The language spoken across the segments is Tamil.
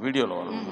வீடியோல வரும்.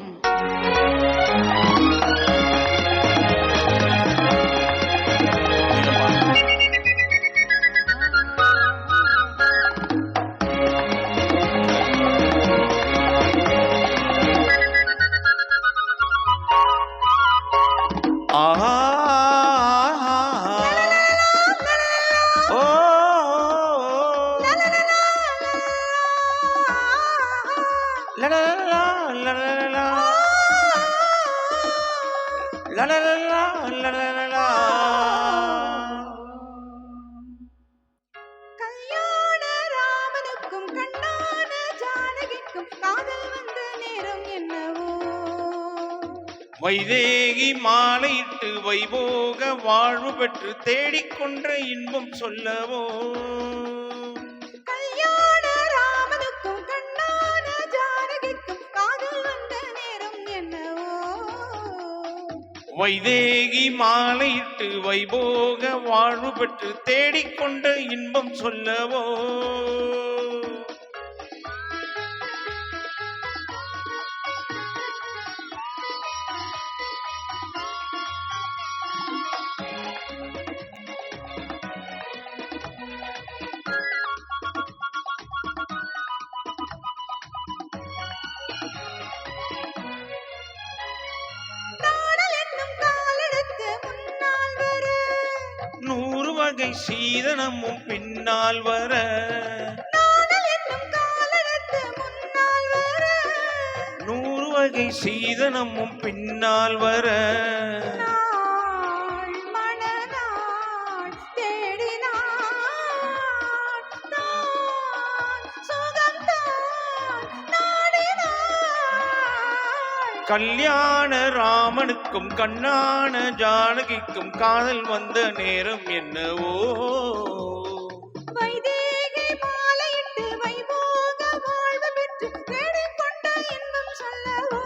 கல்யாண ராமனுக்கும் கண்ணான ஜானகிக்கும் காதல் வந்த நேரம் என்னவோ, வைதேகி மாலையிட்டு வைபோக வாழ்வு பெற்று தேடிக்கொன்ற இன்பம் சொல்லவோ. கல்யாண ராமனுக்கும் கண்ணான ஜானகிக்கும் காதல் வந்த நேரம் என்னவோ, வைதேகி மாலையிட்டு வைபோக வாழ்வு பெற்று தேடிக்கொண்ட இன்பம் சொல்லவோ. நூறு வகை சீதனமும் பின்னால் வர, நூறு வகை சீதனமும் பின்னால் வர, கல்யாண ராமனுக்கும் கண்ணான ஜானகிக்கும் காதல் வந்த நேரம் என்னவோ. வைதேகி மாலையிட்டு வைபோக வாழ்வு பெற்று தேடிக்கொண்ட இன்பம் சொல்லவோ.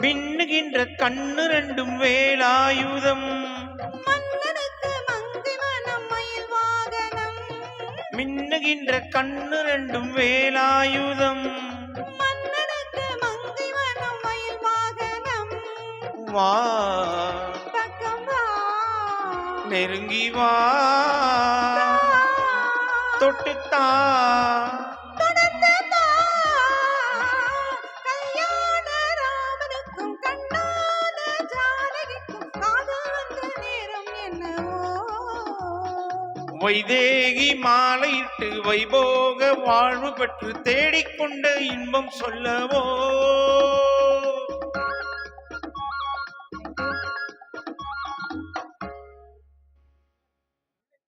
மின்னுகின்ற கண்ணு ரெண்டும் வேலாயுதம், மன்னனுக்கு மங்கை மனம் மயில் வாகனம். மின்னுகின்ற கண்ணு ரெண்டும் வேலாயுதம், மன்னனுக்கு மங்கை மனம் மயில் வாகனம். வா பக்கம் வா, நெருங்கி வா, தொட்டுத்தா வைதேகி மாலையிட்டு வைபோக வாழ்வு பெற்று தேடிக்கொண்ட இன்பம் சொல்லவோ.